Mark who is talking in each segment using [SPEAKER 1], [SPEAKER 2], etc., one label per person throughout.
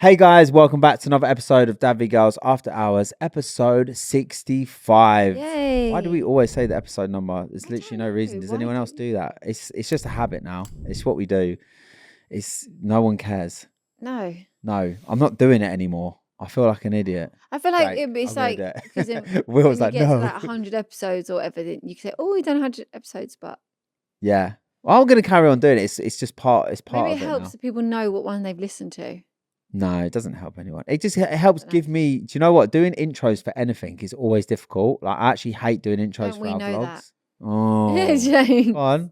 [SPEAKER 1] Hey guys, welcome back to another episode of DadVGirls After Hours, episode 65.
[SPEAKER 2] Yay.
[SPEAKER 1] Why do we always say the episode number? There's literally no reason.
[SPEAKER 2] know.
[SPEAKER 1] Does
[SPEAKER 2] Why
[SPEAKER 1] anyone
[SPEAKER 2] do
[SPEAKER 1] else do that? It's just a habit now. It's what we do. It's no one cares.
[SPEAKER 2] No.
[SPEAKER 1] No, I'm not doing it anymore. I feel like an idiot.
[SPEAKER 2] I feel like
[SPEAKER 1] Great,
[SPEAKER 2] it's
[SPEAKER 1] I'm gonna
[SPEAKER 2] like
[SPEAKER 1] do it.
[SPEAKER 2] because
[SPEAKER 1] Will
[SPEAKER 2] when
[SPEAKER 1] was
[SPEAKER 2] you
[SPEAKER 1] like,
[SPEAKER 2] get
[SPEAKER 1] no.
[SPEAKER 2] to like 100 episodes or whatever, then you can say, "Oh, we've done 100 episodes," but
[SPEAKER 1] Yeah. Well, I'm gonna carry on doing it. It's just part. It's part
[SPEAKER 2] maybe
[SPEAKER 1] of
[SPEAKER 2] it
[SPEAKER 1] it
[SPEAKER 2] helps
[SPEAKER 1] now.
[SPEAKER 2] that people know what one they've listened to.
[SPEAKER 1] No, it doesn't help anyone. It helps give me. Do you know what? Doing intros for anything is always difficult. Like I actually hate doing intros
[SPEAKER 2] Don't
[SPEAKER 1] for
[SPEAKER 2] we
[SPEAKER 1] our
[SPEAKER 2] know
[SPEAKER 1] vlogs.
[SPEAKER 2] that?
[SPEAKER 1] Oh,
[SPEAKER 2] Jane.
[SPEAKER 1] go on.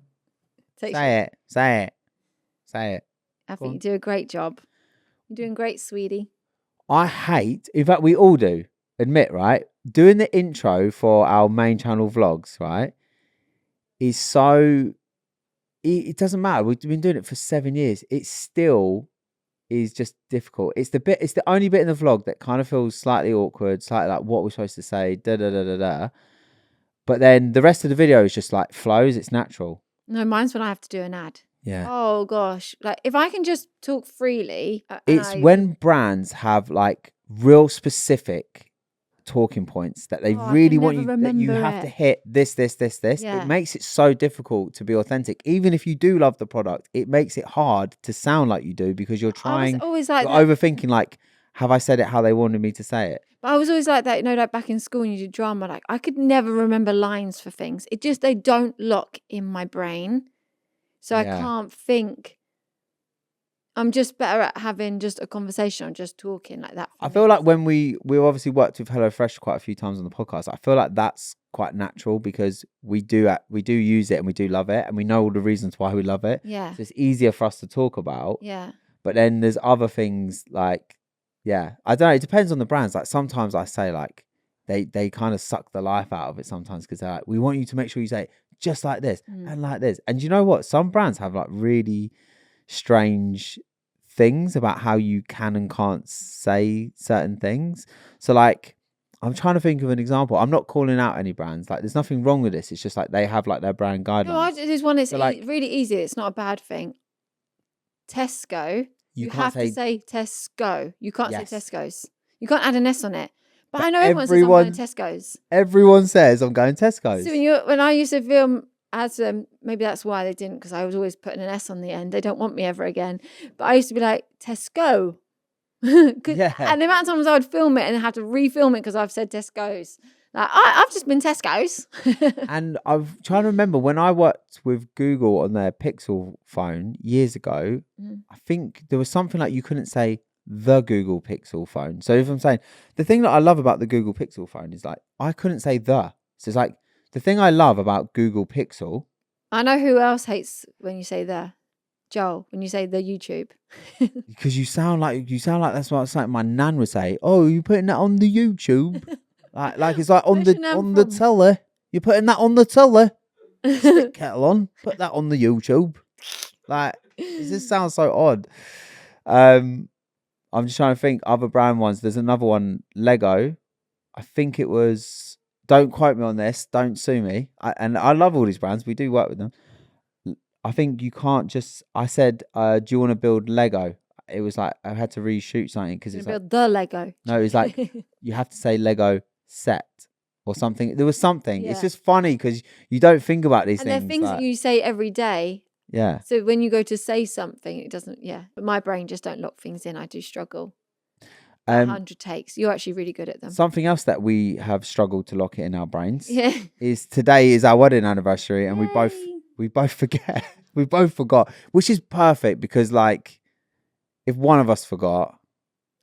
[SPEAKER 1] Say it. Say it.
[SPEAKER 2] I
[SPEAKER 1] Go
[SPEAKER 2] think
[SPEAKER 1] on.
[SPEAKER 2] you do a great job. You're doing great, sweetie.
[SPEAKER 1] I hate. In fact, we all do. Admit, right? Doing the intro for our main channel vlogs, right, is so. It doesn't matter. We've been doing it for 7 years. It still is just difficult. It's the only bit in the vlog that kind of feels slightly awkward, slightly like what we're supposed to say, da da da da da. But then the rest of the video is just like flows. It's natural.
[SPEAKER 2] No, mine's when I have to do an ad.
[SPEAKER 1] Yeah.
[SPEAKER 2] Oh gosh, like if I can just talk freely,
[SPEAKER 1] It's when brands have like real specific talking points that they
[SPEAKER 2] I
[SPEAKER 1] really
[SPEAKER 2] can
[SPEAKER 1] want
[SPEAKER 2] never
[SPEAKER 1] you that you
[SPEAKER 2] remember
[SPEAKER 1] have to
[SPEAKER 2] it.
[SPEAKER 1] hit this.
[SPEAKER 2] Yeah.
[SPEAKER 1] It makes it so difficult to be authentic. Even if you do love the product, it makes it hard to sound like you do because you're
[SPEAKER 2] I was
[SPEAKER 1] trying,
[SPEAKER 2] always like
[SPEAKER 1] you're
[SPEAKER 2] that.
[SPEAKER 1] overthinking like, have I said it how they wanted me to say it?
[SPEAKER 2] But I was always like that, you know, like back in school when you did drama, like I could never remember lines for things. It just, they don't lock in my brain. So I
[SPEAKER 1] Yeah.
[SPEAKER 2] can't think. I'm just better at having just a conversation or just talking like that.
[SPEAKER 1] I feel like when we obviously worked with HelloFresh quite a few times on the podcast, I feel like that's quite natural because we do use it and we do love it and we know all the reasons why we love it.
[SPEAKER 2] Yeah.
[SPEAKER 1] So it's easier for us to talk about.
[SPEAKER 2] Yeah.
[SPEAKER 1] But then there's other things like, yeah, I don't know. It depends on the brands. Like sometimes I say like they kind of suck the life out of it sometimes because they're like, we want you to make sure you say it just like this and like this. And you know what? Some brands have like really strange things about how you can and can't say certain things. So like, I'm trying to think of an example. I'm not calling out any brands. Like, there's nothing wrong with this. It's just like they have like their brand guidelines.
[SPEAKER 2] No, I just want it's
[SPEAKER 1] So, like,
[SPEAKER 2] really easy. It's not a bad thing. Tesco. You have to say Tesco. You can't say Tesco's. You can't add an S on it. But I know everyone says I'm going to Tesco's.
[SPEAKER 1] Everyone says I'm going Tesco's.
[SPEAKER 2] So when I used to film as maybe that's why they didn't, because I was always putting an S on the end. They don't want me ever again. But I used to be like Tesco.
[SPEAKER 1] Yeah.
[SPEAKER 2] And the amount of times I would film it and have to refilm it because I've said Tesco's. Like I've just been Tesco's.
[SPEAKER 1] And I'm trying to remember when I worked with Google on their Pixel phone years ago. I think there was something like you couldn't say the Google Pixel phone. So if I'm saying the thing that I love about the Google Pixel phone is like I couldn't say the. So it's like the thing I love about Google Pixel.
[SPEAKER 2] I know who else hates when you say the. Joel, when you say the YouTube.
[SPEAKER 1] Because you sound like that's what it's like my nan would say. Oh, you putting that on the YouTube? like it's like on the telly. You're putting that on the telly. Stick kettle on. Put that on the YouTube. Like it just sounds so odd. I'm just trying to think other brand ones. There's another one, Lego. I think it was. Don't quote me on this. Don't sue me. And I love all these brands. We do work with them. I think you can't just. I said, "Do you want to build Lego?" It was like I had to reshoot something because it's
[SPEAKER 2] build the Lego.
[SPEAKER 1] No, it's like you have to say Lego set or something. There was something.
[SPEAKER 2] Yeah.
[SPEAKER 1] It's just funny because you don't think about these
[SPEAKER 2] things.
[SPEAKER 1] And
[SPEAKER 2] they're things that you say every day.
[SPEAKER 1] Yeah.
[SPEAKER 2] So when you go to say something, it doesn't. Yeah. But my brain just don't lock things in. I do struggle. 100 takes. You're actually really good at them.
[SPEAKER 1] Something else that we have struggled to lock it in our brains.
[SPEAKER 2] Yeah.
[SPEAKER 1] Is today is our wedding anniversary, and we both forget. We both forgot, which is perfect because, like, if one of us forgot.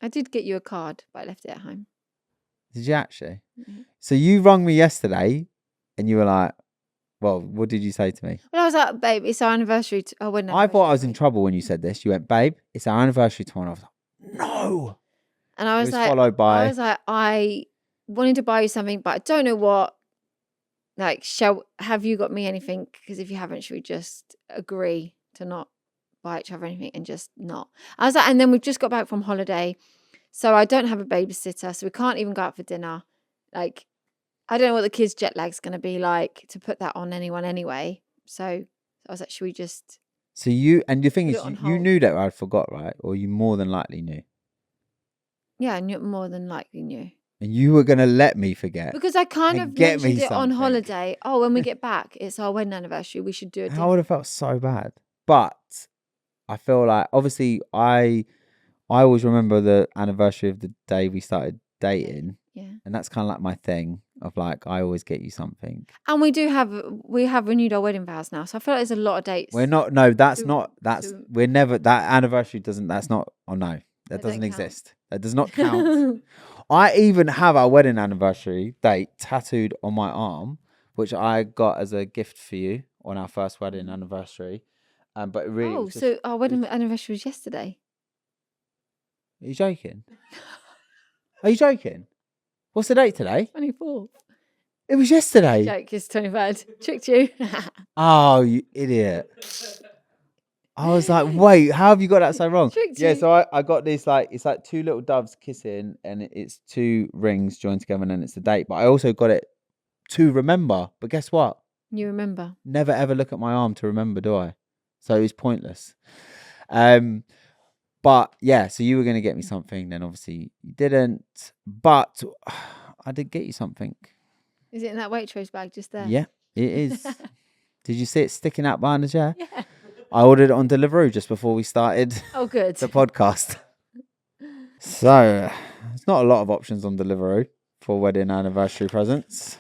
[SPEAKER 2] I did get you a card, but I left it at home.
[SPEAKER 1] Did you actually?
[SPEAKER 2] Mm-hmm.
[SPEAKER 1] So you rung me yesterday and you were like, well, what did you say to me?
[SPEAKER 2] Well, I was like, babe, it's our anniversary.
[SPEAKER 1] I thought I was in trouble when you said this. You went, babe, it's our anniversary tomorrow. I was like, no.
[SPEAKER 2] And I was like,
[SPEAKER 1] followed by.
[SPEAKER 2] I was like, I wanted to buy you something, but I don't know what. Like, have you got me anything? Because if you haven't, should we just agree to not buy each other anything and just not? I was like, and then we've just got back from holiday. So I don't have a babysitter. So we can't even go out for dinner. Like, I don't know what the kids' jet lag's going to be like to put that on anyone anyway. So I was like, should we just.
[SPEAKER 1] So and the thing is, you knew that I forgot, right? Or you more than likely knew?
[SPEAKER 2] Yeah, and you're more than likely knew.
[SPEAKER 1] And you were going to let me forget.
[SPEAKER 2] Because I kind of
[SPEAKER 1] get me
[SPEAKER 2] mentioned it on
[SPEAKER 1] something.
[SPEAKER 2] holiday. Oh, when we get back, it's our wedding anniversary. We should do a
[SPEAKER 1] I would have felt so bad. But I feel like, obviously, I always remember the anniversary of the day we started dating.
[SPEAKER 2] Yeah.
[SPEAKER 1] And that's kind of like my thing of like, I always get you something.
[SPEAKER 2] And we have renewed our wedding vows now. So I feel like there's a lot of dates.
[SPEAKER 1] We're not, no, we're never, that anniversary that's not, oh no, that doesn't exist. That does not count. I even have our wedding anniversary date tattooed on my arm, which I got as a gift for you on our first wedding anniversary. But it really was
[SPEAKER 2] so our wedding anniversary was yesterday.
[SPEAKER 1] Are you joking? Are you joking? What's the date today?
[SPEAKER 2] 24th.
[SPEAKER 1] It was yesterday.
[SPEAKER 2] Joke, it's 23rd. Tricked you.
[SPEAKER 1] Oh, you idiot. I was like, wait, how have you got that so wrong?
[SPEAKER 2] Tricked
[SPEAKER 1] Yeah,
[SPEAKER 2] you.
[SPEAKER 1] so I got this, like, it's like two little doves kissing and it's two rings joined together and then it's the date. But I also got it to remember. But guess what?
[SPEAKER 2] You remember.
[SPEAKER 1] Never ever look at my arm to remember, do I? So it's pointless. But yeah, so you were going to get me something, then obviously you didn't. But I did get you something.
[SPEAKER 2] Is it in that Waitrose bag just there?
[SPEAKER 1] Yeah, it is. Did you see it sticking out behind the chair?
[SPEAKER 2] Yeah.
[SPEAKER 1] I ordered it on Deliveroo just before we started
[SPEAKER 2] Oh, good.
[SPEAKER 1] the podcast. So there's not a lot of options on Deliveroo for wedding anniversary presents.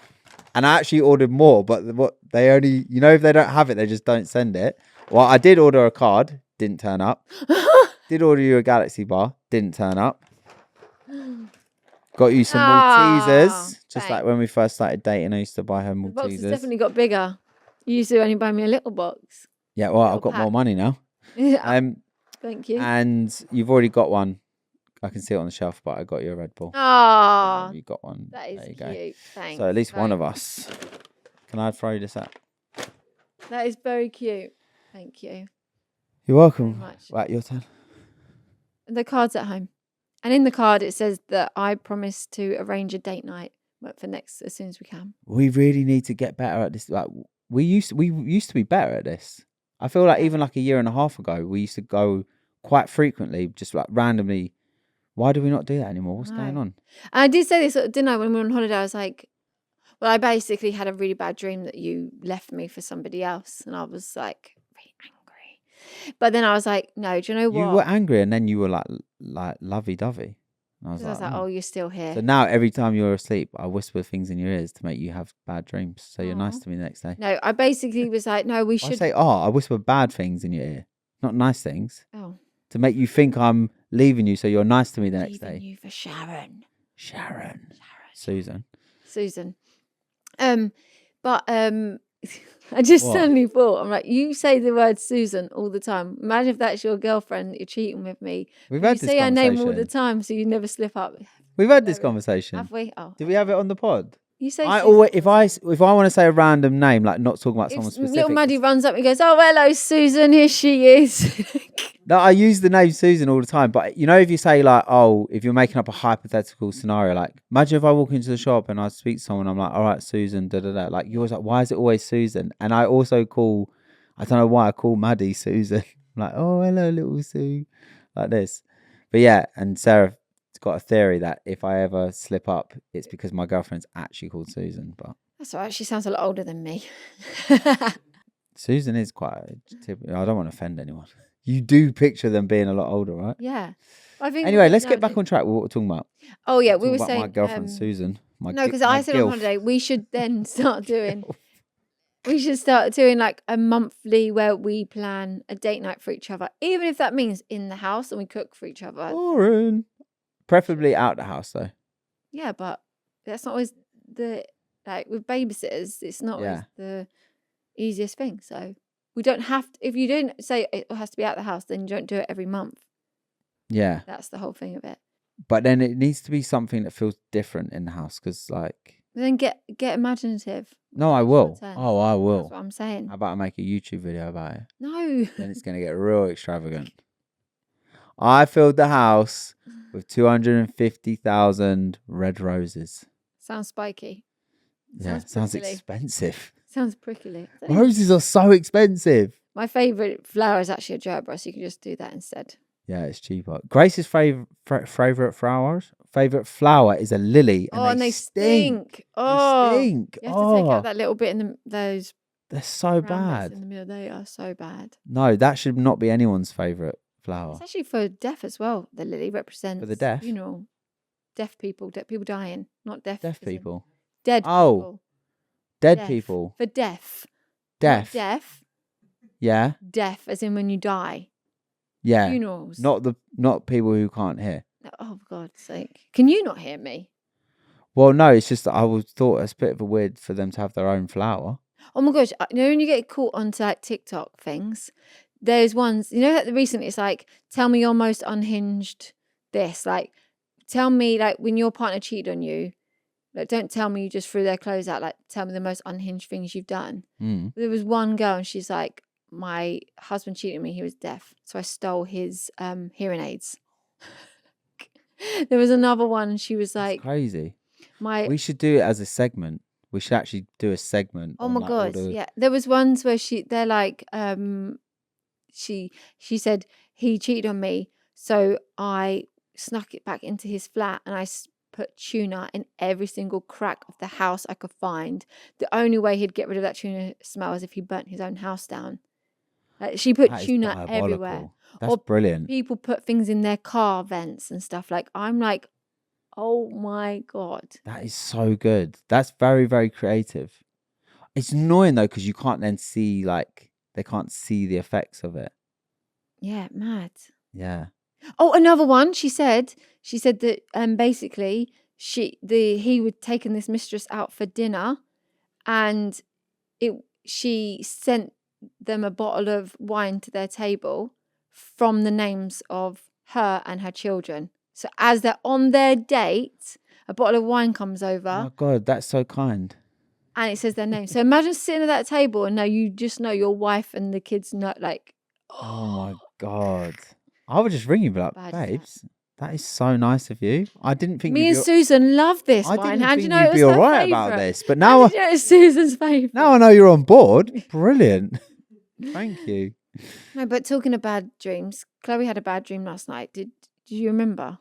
[SPEAKER 1] And I actually ordered more, but what they only, if they don't have it, they just don't send it. Well, I did order a card, didn't turn up. Did order you a Galaxy bar, didn't turn up. Got you some Maltesers, just like when we first started dating. I used to buy her Maltesers.
[SPEAKER 2] The box has definitely got bigger. You used to only buy me a little box.
[SPEAKER 1] Yeah, well, I've got more money now.
[SPEAKER 2] Thank you.
[SPEAKER 1] And you've already got one. I can see it on the shelf, but I got you a Red Bull.
[SPEAKER 2] Oh,
[SPEAKER 1] you got one.
[SPEAKER 2] That is cute.
[SPEAKER 1] Go.
[SPEAKER 2] Thanks.
[SPEAKER 1] So at least one of us. Can I throw this up?
[SPEAKER 2] That is very cute. Thank you.
[SPEAKER 1] You're welcome.
[SPEAKER 2] Very much.
[SPEAKER 1] Right, your turn.
[SPEAKER 2] The card's at home. And in the card, it says that I promise to arrange a date night for next as soon as we can.
[SPEAKER 1] We really need to get better at this. Like we used to be better at this. I feel like even like a year and a half ago, we used to go quite frequently, just like randomly. Why do we not do that anymore? What's going on?
[SPEAKER 2] I did say this, didn't I, when we were on holiday? I was like, well, I basically had a really bad dream that you left me for somebody else. And I was like, really angry. But then I was like, no, do you know what?
[SPEAKER 1] You were angry and then you were like lovey-dovey. I was like,
[SPEAKER 2] oh, you're still here.
[SPEAKER 1] So now every time you're asleep, I whisper things in your ears to make you have bad dreams. So you're nice to me the next day.
[SPEAKER 2] No, I basically was like, no, we should.
[SPEAKER 1] I say, I whisper bad things in your ear, not nice things.
[SPEAKER 2] Oh.
[SPEAKER 1] To make you think I'm leaving you, so you're nice to me the next day.
[SPEAKER 2] Leaving you for Sharon.
[SPEAKER 1] Susan.
[SPEAKER 2] But I just suddenly thought, I'm like, you say the word Susan all the time. Imagine if that's your girlfriend that you're cheating with me.
[SPEAKER 1] We've had this conversation.
[SPEAKER 2] You say her name all the time, so you never slip up.
[SPEAKER 1] We've had this conversation.
[SPEAKER 2] Have we? Oh.
[SPEAKER 1] Did we have it on the pod?
[SPEAKER 2] You say
[SPEAKER 1] if I want to say a random name, like not talking about someone specific.
[SPEAKER 2] Little Maddie runs up and goes, oh, hello, Susan, here she is.
[SPEAKER 1] No, I use the name Susan all the time, but if you say like, if you're making up a hypothetical scenario, like imagine if I walk into the shop and I speak to someone, I'm like, all right, Susan, da da da. Like you're always like, why is it always Susan? And I also I don't know why I call Maddie Susan. I'm like, oh, hello, little Sue, like this. But yeah, and Sarah's got a theory that if I ever slip up, it's because my girlfriend's actually called Susan. But
[SPEAKER 2] that's all right. She sounds a lot older than me.
[SPEAKER 1] Susan is quite. I don't want to offend anyone. You do picture them being a lot older, right?
[SPEAKER 2] Yeah. I think.
[SPEAKER 1] Anyway, let's get back on track with what we're talking about.
[SPEAKER 2] Oh yeah, we were saying
[SPEAKER 1] my girlfriend Susan.
[SPEAKER 2] No, because I said on holiday we should then start doing. We should start doing like a monthly where we plan a date night for each other, even if that means in the house and we cook for each other.
[SPEAKER 1] Boring. Preferably out the house though.
[SPEAKER 2] Yeah, but that's not always with babysitters, it's not always the easiest thing. So we don't have to, if you don't say it has to be out the house, then you don't do it every month.
[SPEAKER 1] Yeah.
[SPEAKER 2] That's the whole thing of it.
[SPEAKER 1] But then it needs to be something that feels different in the house because
[SPEAKER 2] then get imaginative.
[SPEAKER 1] No, I will. Oh, I will.
[SPEAKER 2] That's what I'm saying.
[SPEAKER 1] How about I make a YouTube video about it?
[SPEAKER 2] No.
[SPEAKER 1] Then it's going to get real extravagant. I filled the house with 250,000 red roses.
[SPEAKER 2] Sounds spiky.
[SPEAKER 1] Sounds expensive.
[SPEAKER 2] Sounds prickly.
[SPEAKER 1] Roses are so expensive.
[SPEAKER 2] My favourite flower is actually a gerbera, so you can just do that instead.
[SPEAKER 1] Yeah, it's cheaper. Grace's favourite flowers favourite flower is a lily,
[SPEAKER 2] and they
[SPEAKER 1] stink.
[SPEAKER 2] stink. Oh,
[SPEAKER 1] They stink.
[SPEAKER 2] you have to take out that little bit in those.
[SPEAKER 1] They're so
[SPEAKER 2] brown bits
[SPEAKER 1] bad.
[SPEAKER 2] in the middle. They are so bad.
[SPEAKER 1] No, that should not be anyone's favourite flower.
[SPEAKER 2] It's actually for deaf as well. The lily represents
[SPEAKER 1] For the deaf?
[SPEAKER 2] funeral. Deaf people dying, not deaf.
[SPEAKER 1] Deaf people.
[SPEAKER 2] Dead people.
[SPEAKER 1] Dead
[SPEAKER 2] Deaf.
[SPEAKER 1] people.
[SPEAKER 2] For deaf.
[SPEAKER 1] Deaf.
[SPEAKER 2] Not deaf.
[SPEAKER 1] Yeah.
[SPEAKER 2] Deaf as in when you die.
[SPEAKER 1] Yeah.
[SPEAKER 2] Funerals.
[SPEAKER 1] Not people who can't hear.
[SPEAKER 2] Oh, for God's sake. Can you not hear me?
[SPEAKER 1] Well, no, it's just that I was thought it's a bit of a weird for them to have their own flower.
[SPEAKER 2] Oh my gosh. You know when you get caught onto like TikTok things, there's ones, you know, like recently it's like, tell me your most unhinged this. Like, tell me like when your partner cheated on you, like don't tell me you just threw their clothes out. Like, tell me the most unhinged things you've done. There was one girl and she's like, my husband cheated on me, he was deaf. So I stole his hearing aids. There was another one and she was like,
[SPEAKER 1] That's crazy.
[SPEAKER 2] We
[SPEAKER 1] should do it as a segment. We should actually do a segment.
[SPEAKER 2] Oh my God. Yeah. There was ones where they're like, she said he cheated on me. So I snuck it back into his flat and I put tuna in every single crack of the house I could find. The only way he'd get rid of that tuna smell is if he burnt his own house down. Like, she put tuna everywhere.
[SPEAKER 1] That's brilliant.
[SPEAKER 2] People put things in their car vents and stuff. Like, I'm like, oh my God.
[SPEAKER 1] That is so good. That's very, very creative. It's annoying though, because you can't then see, like, they can't see the effects of it.
[SPEAKER 2] Yeah, mad.
[SPEAKER 1] Yeah.
[SPEAKER 2] Oh, another one. She said that basically he would taken this mistress out for dinner and she sent them a bottle of wine to their table from the names of her and her children. So as they're on their date, a bottle of wine comes over.
[SPEAKER 1] Oh my God, that's so kind.
[SPEAKER 2] And it says their name. So imagine sitting at that table and now you just know your wife and the kids know, like,
[SPEAKER 1] oh my God. I would just ring you and be like, babes, that is so nice of you. I didn't think
[SPEAKER 2] me and Susan love this wine.
[SPEAKER 1] How
[SPEAKER 2] do you know
[SPEAKER 1] you'd be all right about this? But now
[SPEAKER 2] it's Susan's favourite.
[SPEAKER 1] Now I know you're on board. Brilliant. Thank you.
[SPEAKER 2] No, but talking of bad dreams, Chloe had a bad dream last night. Did you remember?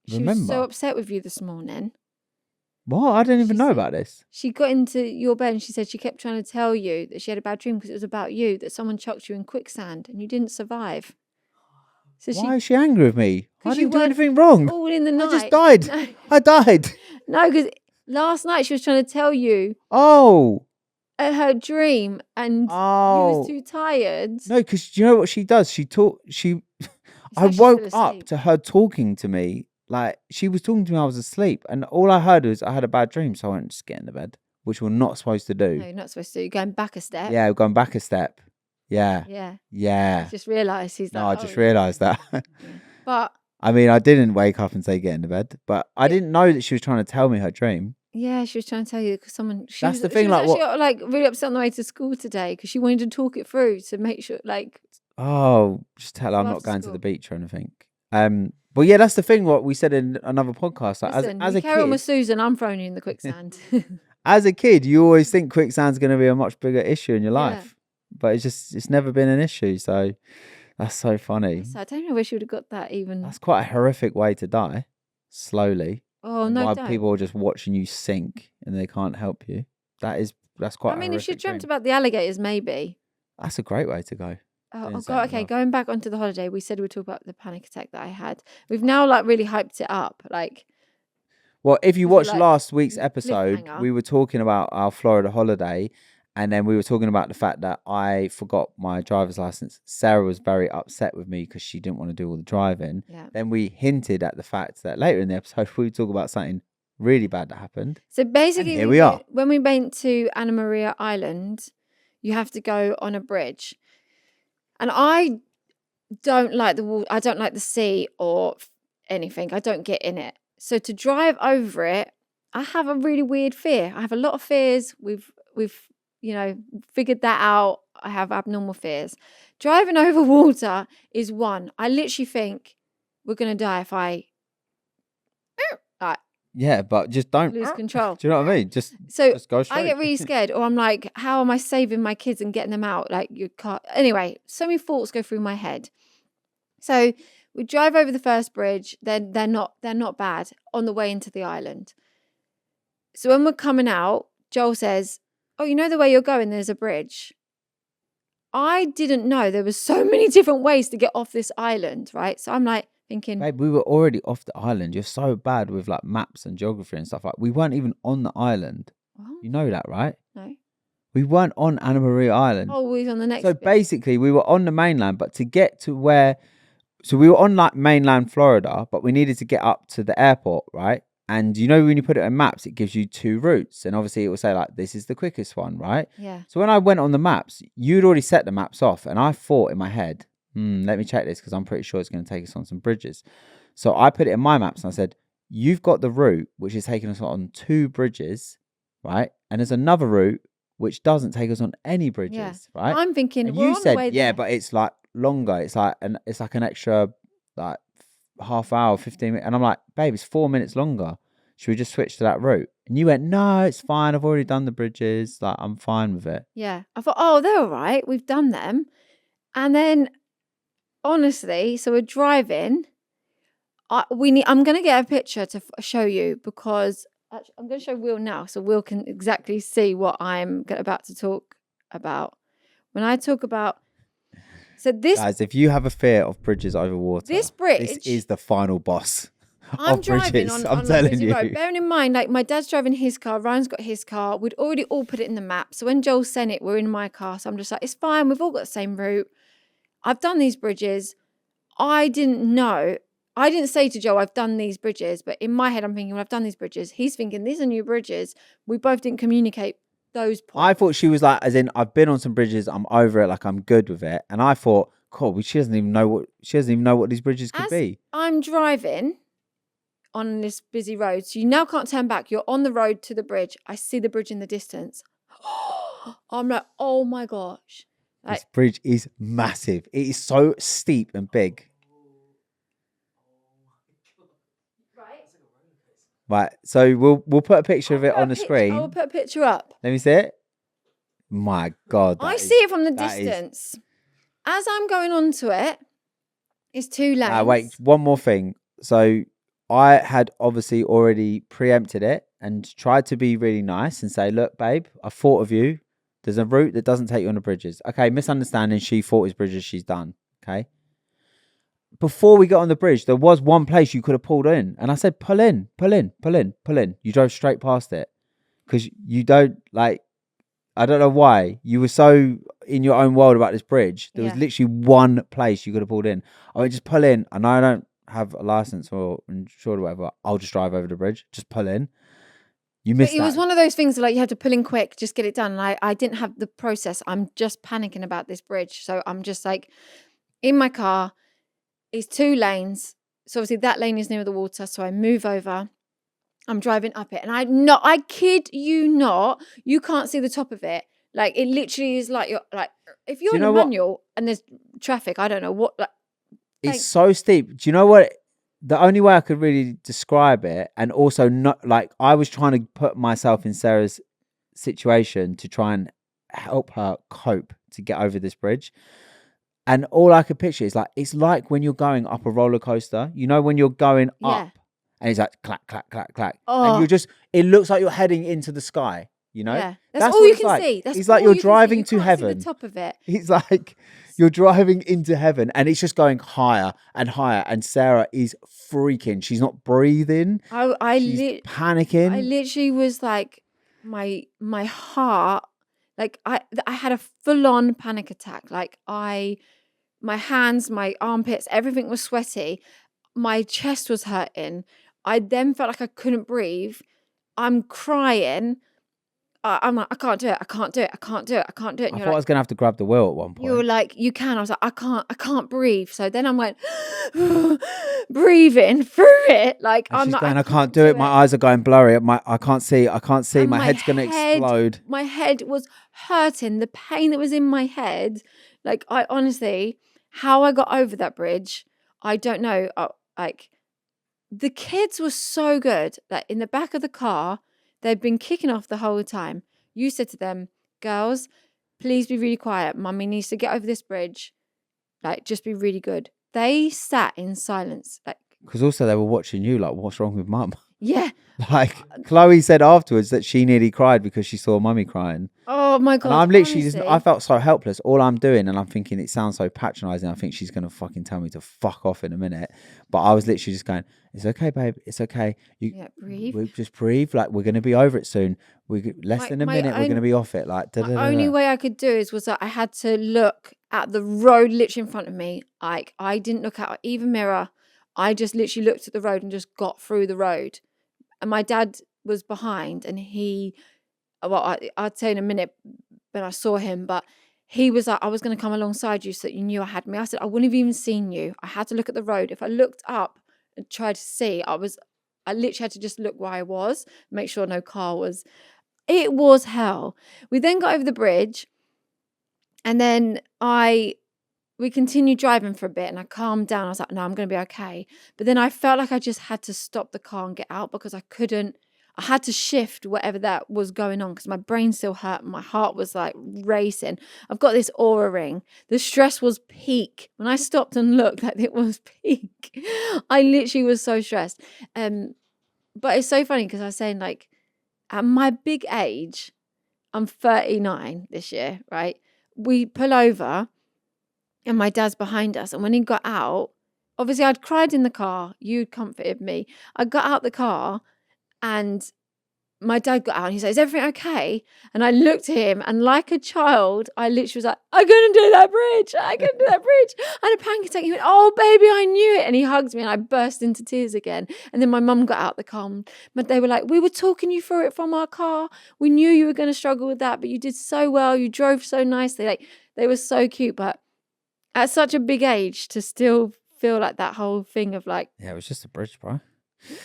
[SPEAKER 2] She was so upset with you this morning.
[SPEAKER 1] What? I didn't even know about this.
[SPEAKER 2] She got into your bed and she said she kept trying to tell you that she had a bad dream because it was about you, that someone chucked you in quicksand and you didn't survive. So
[SPEAKER 1] why is she angry with me? I didn't do anything wrong.
[SPEAKER 2] All in the night.
[SPEAKER 1] I just died. No. I died.
[SPEAKER 2] No, because last night she was trying to tell you.
[SPEAKER 1] Oh.
[SPEAKER 2] Her dream and you was too tired.
[SPEAKER 1] No, because do you know what she does? I woke up to her talking to me. Like, she was talking to me, I was asleep. And all I heard was I had a bad dream. So I went, just get in the bed, which we're not supposed to do.
[SPEAKER 2] No, you're not supposed to. You're going back a step.
[SPEAKER 1] Yeah, we're going back a step. Yeah.
[SPEAKER 2] Yeah.
[SPEAKER 1] Yeah.
[SPEAKER 2] I just realised he's like,
[SPEAKER 1] no, I just realised that.
[SPEAKER 2] Yeah. But
[SPEAKER 1] I mean, I didn't wake up and say get in the bed, but I didn't know that she was trying to tell me her dream.
[SPEAKER 2] Yeah, she was trying to tell you because someone.
[SPEAKER 1] That's the thing.
[SPEAKER 2] She was like really upset on the way to school today because she wanted to talk it through to make sure, like.
[SPEAKER 1] Oh, just tell her I'm not going to the beach or anything. But yeah, that's the thing. What we said in another podcast. Like,
[SPEAKER 2] Listen,
[SPEAKER 1] as a kid,
[SPEAKER 2] carry on with Susan. I'm throwing you in the quicksand.
[SPEAKER 1] As a kid, you always think quicksand's going to be a much bigger issue in your life, but it's never been an issue. So that's so funny.
[SPEAKER 2] So I don't know where she would have got that even.
[SPEAKER 1] That's quite a horrific way to die, slowly.
[SPEAKER 2] Oh no!
[SPEAKER 1] Why people are just watching you sink and they can't help you. That's quite.
[SPEAKER 2] I mean, if she dreamt about the alligators, maybe.
[SPEAKER 1] That's a great way to go.
[SPEAKER 2] Oh God! Okay, going back onto the holiday, we said we'd talk about the panic attack that I had. We've now like really hyped it up, like.
[SPEAKER 1] Well, if you watched last week's episode, we were talking about our Florida holiday, and then we were talking about the fact that I forgot my driver's license. Sarah was very upset with me because she didn't want to do all the driving.
[SPEAKER 2] Yeah.
[SPEAKER 1] Then we hinted at the fact that later in the episode we would talk about something really bad that happened.
[SPEAKER 2] So basically,
[SPEAKER 1] and here we are.
[SPEAKER 2] When we went to Anna Maria Island, you have to go on a bridge. And I don't like the water. I don't like the sea or anything. I don't get in it. So to drive over it, I have a really weird fear. I have a lot of fears. We've figured that out. I have abnormal fears. Driving over water is one. I literally think we're gonna die if I
[SPEAKER 1] yeah, but just don't
[SPEAKER 2] lose control.
[SPEAKER 1] Do you know what I mean? Just go straight.
[SPEAKER 2] I get really scared, or I'm like, how am I saving my kids and getting them out? Like, you can't. Anyway, so many thoughts go through my head. So We drive over the first bridge. Then they're not bad on the way into the island. So when we're coming out, Joel says, "Oh, you know the way you're going, there's a bridge." I didn't know there was so many different ways to get off this island, right? So I'm like thinking,
[SPEAKER 1] Babe, we were already off the island. You're so bad with like maps and geography and stuff. Like, we weren't even on the island.
[SPEAKER 2] well,
[SPEAKER 1] You know that, right?
[SPEAKER 2] no.
[SPEAKER 1] We weren't on Anna Maria Island.
[SPEAKER 2] Oh, we was on the next
[SPEAKER 1] So
[SPEAKER 2] bit.
[SPEAKER 1] basically, we were on the mainland, but to get to where, so we were on like mainland Florida, but we needed to get up to the airport, right? And you know, when you put it in maps, it gives you 2 routes. And obviously it will say like, this is the quickest one, right?
[SPEAKER 2] Yeah.
[SPEAKER 1] So when I went on the maps, you'd already set the maps off. And I thought in my head, let me check this because I'm pretty sure it's going to take us on some bridges. So I put it in my maps and I said, you've got the route, which is taking us on 2 bridges, right? And there's another route, which doesn't take us on any bridges, right?
[SPEAKER 2] I'm thinking,
[SPEAKER 1] And
[SPEAKER 2] we're
[SPEAKER 1] you
[SPEAKER 2] on
[SPEAKER 1] said,
[SPEAKER 2] the way
[SPEAKER 1] yeah,
[SPEAKER 2] there.
[SPEAKER 1] but it's like longer. It's like an extra like half hour, 15 minutes. And I'm like, babe, it's 4 minutes longer. Should we just switch to that route? And you went, no, it's fine. I've already done the bridges. Like, I'm fine with it.
[SPEAKER 2] Yeah. I thought, oh, they're all right. We've done them. And then, honestly, so we're driving. I'm going to get a picture to show you because actually, I'm going to show Will now so Will can exactly see what I'm about to talk about. When I talk about, so this,
[SPEAKER 1] Guys, if you have a fear of bridges over water,
[SPEAKER 2] this bridge,
[SPEAKER 1] this is the final boss.
[SPEAKER 2] I'm
[SPEAKER 1] of
[SPEAKER 2] driving
[SPEAKER 1] bridges.
[SPEAKER 2] on
[SPEAKER 1] I'm
[SPEAKER 2] a
[SPEAKER 1] telling
[SPEAKER 2] busy
[SPEAKER 1] you.
[SPEAKER 2] road. Bearing in mind, like my dad's driving his car, Ryan's got his car. We'd already all put it in the map. So when Joel sent it, we're in my car. So I'm just like, it's fine. We've all got the same route. I've done these bridges. I didn't know. I didn't say to Joe, I've done these bridges. But in my head, I'm thinking, well, I've done these bridges. He's thinking, these are new bridges. We both didn't communicate those points.
[SPEAKER 1] I thought she was like, as in, I've been on some bridges. I'm over it. Like, I'm good with it. And I thought, cool. She doesn't even know what these bridges could be.
[SPEAKER 2] I'm driving on this busy road. So you now can't turn back. You're on the road to the bridge. I see the bridge in the distance. I'm like, oh my gosh. Like,
[SPEAKER 1] this bridge is massive. It is so steep and big. Right. So we'll put a picture of it on the screen.
[SPEAKER 2] I will put a picture up.
[SPEAKER 1] Let me see it. My God.
[SPEAKER 2] I see it from the distance. As I'm going onto it, it's 2 lanes.
[SPEAKER 1] Wait, one more thing. So I had obviously already preempted it and tried to be really nice and say, look, babe, I thought of you. There's a route that doesn't take you on the bridges. Okay, misunderstanding. She thought it's bridges. She's done. Okay. Before we got on the bridge, there was one place you could have pulled in. And I said, pull in, pull in, pull in, pull in. You drove straight past it. Because you don't like, I don't know why. You were so in your own world about this bridge. There was literally one place you could have pulled in. I went, just pull in. I know I don't have a license or insured or whatever. I'll just drive over the bridge. Just pull in. You missed that.
[SPEAKER 2] It was one of those things like you have to pull in quick, just get it done. And I didn't have the process. I'm just panicking about this bridge. So I'm just like in my car. It's 2 lanes. So obviously that lane is near the water. So I move over. I'm driving up it. And I kid you not, you can't see the top of it. Like it literally is like you're like if you're in a manual and there's traffic, I don't know what like
[SPEAKER 1] it's so steep. Do you know what? The only way I could really describe it, and also not like I was trying to put myself in Sarah's situation to try and help her cope to get over this bridge. And all I could picture is like, it's like when you're going up a roller coaster, you know, when you're going up and it's like clack, clack, clack, clack. And you're just, it looks like you're heading into the sky, you know?
[SPEAKER 2] Yeah. That's all you can see.
[SPEAKER 1] It's like you're driving to heaven.
[SPEAKER 2] The top of it.
[SPEAKER 1] It's like you're driving into heaven and it's just going higher and higher. And Sarah is freaking. She's not breathing. She's panicking.
[SPEAKER 2] I literally was like, my heart, like I had a full-on panic attack. Like my hands, my armpits, everything was sweaty. My chest was hurting. I then felt like I couldn't breathe. I'm crying. I'm like, I can't do it. I can't do it. I can't do it. I can't do it.
[SPEAKER 1] And I thought I was going to have to grab the wheel at one point.
[SPEAKER 2] You were like, you can. I was like, I can't breathe. So then I'm like, breathing through it. Like,
[SPEAKER 1] and she's going, I can't do it. My eyes are going blurry. I can't see. And my head's going to explode.
[SPEAKER 2] My head was hurting. The pain that was in my head. Like, I honestly, how I got over that bridge, I don't know. Like, the kids were so good that in the back of the car, they'd been kicking off the whole time. You said to them, girls, please be really quiet. Mummy needs to get over this bridge. Like, just be really good. they sat in silence. Like,
[SPEAKER 1] because also they were watching you. Like, what's wrong with mum?
[SPEAKER 2] yeah.
[SPEAKER 1] Like Chloe said afterwards that she nearly cried because she saw mummy crying.
[SPEAKER 2] Oh my God.
[SPEAKER 1] And I'm literally
[SPEAKER 2] honestly.
[SPEAKER 1] I felt so helpless. All I'm doing, and I'm thinking it sounds so patronising. I think she's going to fucking tell me to fuck off in a minute. But I was literally just going, it's okay, babe. It's okay.
[SPEAKER 2] Breathe.
[SPEAKER 1] Just breathe. Like, we're going to be over it soon. Less than a minute, we're going to be off it. Like,
[SPEAKER 2] the only way I could do was that I had to look at the road literally in front of me. Like, I didn't look at either mirror. I just literally looked at the road and just got through the road. And my dad was behind, and I'd say in a minute when I saw him, but he was like, I was going to come alongside you so that you knew I had me. I said, I wouldn't have even seen you. I had to look at the road. If I looked up and tried to see, I literally had to just look where I was, make sure no car was. It was hell. We then got over the bridge, and then we continued driving for a bit, and I calmed down. I was like, no, I'm going to be okay. But then I felt like I just had to stop the car and get out because I had to shift whatever that was going on because my brain still hurt. My heart was like racing. I've got this aura ring. The stress was peak. When I stopped and looked, like, it was peak. I literally was so stressed. But it's so funny because I was saying, like, at my big age, I'm 39 this year, right? We pull over, and my dad's behind us. And when he got out, obviously I'd cried in the car. You'd comforted me. I got out the car, and my dad got out, and he said, is everything okay? And I looked at him, and like a child, I literally was like, I couldn't do that bridge. I couldn't do that bridge. I had a panic attack. He went, oh, baby, I knew it. And he hugged me, and I burst into tears again. And then my mum got out the car, but they were like, we were talking you through it from our car. We knew you were going to struggle with that, but you did so well. You drove so nicely. Like, they were so cute. But at such a big age to still feel like that whole thing of like,
[SPEAKER 1] yeah, it was just a bridge, bro.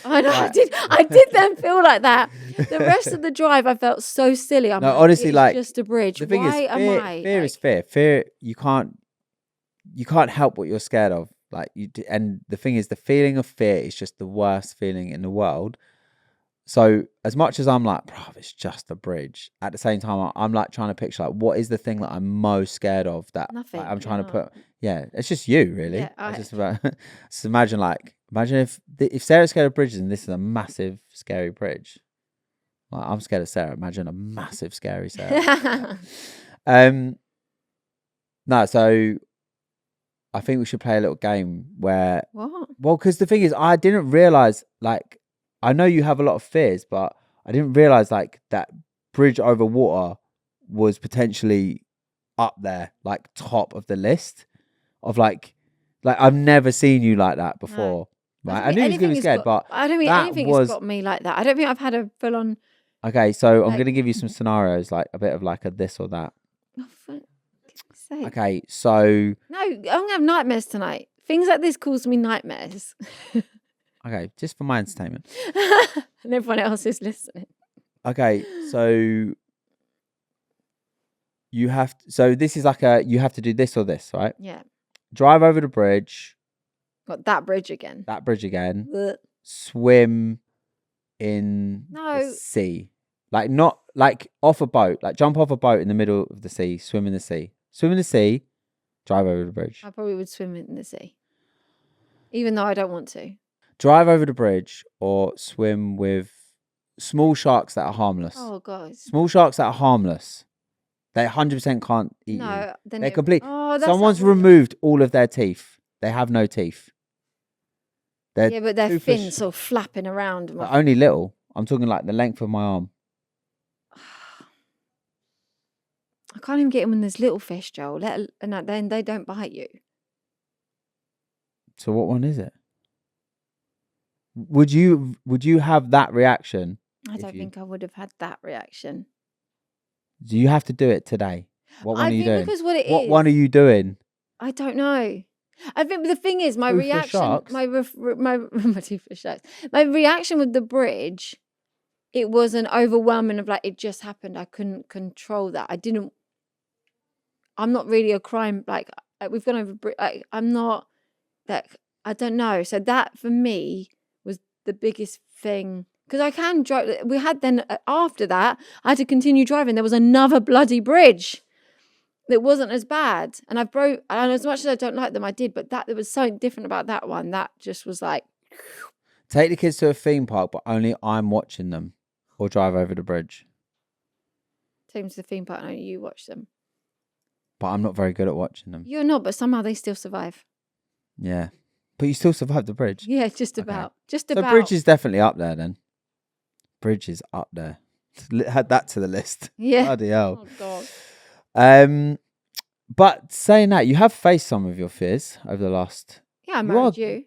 [SPEAKER 2] I know, I did then feel like that. The rest of the drive, I felt so silly. I'm
[SPEAKER 1] no,
[SPEAKER 2] like,
[SPEAKER 1] honestly,
[SPEAKER 2] it's
[SPEAKER 1] like,
[SPEAKER 2] just a bridge.
[SPEAKER 1] The thing
[SPEAKER 2] Why
[SPEAKER 1] is,
[SPEAKER 2] am I?
[SPEAKER 1] fear is fear. Fear, you can't help what you're scared of. Like, and the thing is, the feeling of fear is just the worst feeling in the world. So as much as I'm like, bro, it's just a bridge. At the same time, I'm like trying to picture, like, what is the thing that I'm most scared of that
[SPEAKER 2] Nothing.
[SPEAKER 1] Like, I'm trying to put. Yeah, it's just you, really.
[SPEAKER 2] Yeah,
[SPEAKER 1] I just about just imagine if Sarah's scared of bridges and this is a massive scary bridge. Like, I'm scared of Sarah. Imagine a massive scary Sarah. No, so I think we should play a little game where.
[SPEAKER 2] What?
[SPEAKER 1] Well, because the thing is, I didn't realize, like, I know you have a lot of fears, but I didn't realize, like, that bridge over water was potentially up there, like, top of the list of like I've never seen you like that before. No. Right? I knew you was gonna be scared, but
[SPEAKER 2] I don't think anything has got me like that. I don't think I've had a full on.
[SPEAKER 1] Okay, so I'm gonna give you some scenarios, like a bit of like a this or that.
[SPEAKER 2] Oh, for sake.
[SPEAKER 1] Okay, so
[SPEAKER 2] no, I'm gonna have nightmares tonight. Things like this cause me nightmares.
[SPEAKER 1] Okay, just for my entertainment.
[SPEAKER 2] And everyone else is listening.
[SPEAKER 1] Okay, so this is like you have to do this or this, right?
[SPEAKER 2] Yeah.
[SPEAKER 1] Drive over the bridge.
[SPEAKER 2] Got that bridge again.
[SPEAKER 1] Ugh. Swim in the sea. Like, not like off a boat. Like, jump off a boat in the middle of the sea. Swim in the sea. Swim in the sea. Drive over the bridge.
[SPEAKER 2] I probably would swim in the sea. Even though I don't want to.
[SPEAKER 1] Drive over the bridge or swim with small sharks that are harmless.
[SPEAKER 2] Oh, God.
[SPEAKER 1] Small sharks that are harmless. They 100% can't eat you. They're complete. Someone's removed all of their teeth. They have no teeth.
[SPEAKER 2] Yeah, but their fins sort of flapping around.
[SPEAKER 1] But only little. I'm talking like the length of my arm.
[SPEAKER 2] I can't even get them when there's little fish, Joel. And then they don't bite you.
[SPEAKER 1] So what one is it? Would you have that reaction?
[SPEAKER 2] I don't think I would have had that reaction.
[SPEAKER 1] Do you have to do it today? What one are you doing?
[SPEAKER 2] Because
[SPEAKER 1] what one are you doing?
[SPEAKER 2] I don't know. I think the thing is, my reaction, my reaction with the bridge, it was an overwhelming of like, it just happened. I couldn't control that. I'm not really a crime. Like, we've gone over, like, I'm not, like, I don't know. So that for me was the biggest thing. Because I can drive. We had then, after that, I had to continue driving. There was another bloody bridge. It wasn't as bad. And and as much as I don't like them, I did. But there was something different about that one. That just was like.
[SPEAKER 1] Take the kids to a theme park, but only I'm watching them, or drive over the bridge.
[SPEAKER 2] Take them to the theme park and only you watch them.
[SPEAKER 1] But I'm not very good at watching them.
[SPEAKER 2] You're not, but somehow they still survive.
[SPEAKER 1] Yeah. But you still survived the bridge.
[SPEAKER 2] Yeah, just about. Just
[SPEAKER 1] about. The bridge is definitely up there then. Bridge is up there. Add that to the list.
[SPEAKER 2] Yeah.
[SPEAKER 1] Bloody hell.
[SPEAKER 2] Oh, God.
[SPEAKER 1] But saying that, you have faced some of your fears over the last...
[SPEAKER 2] Yeah, I married you.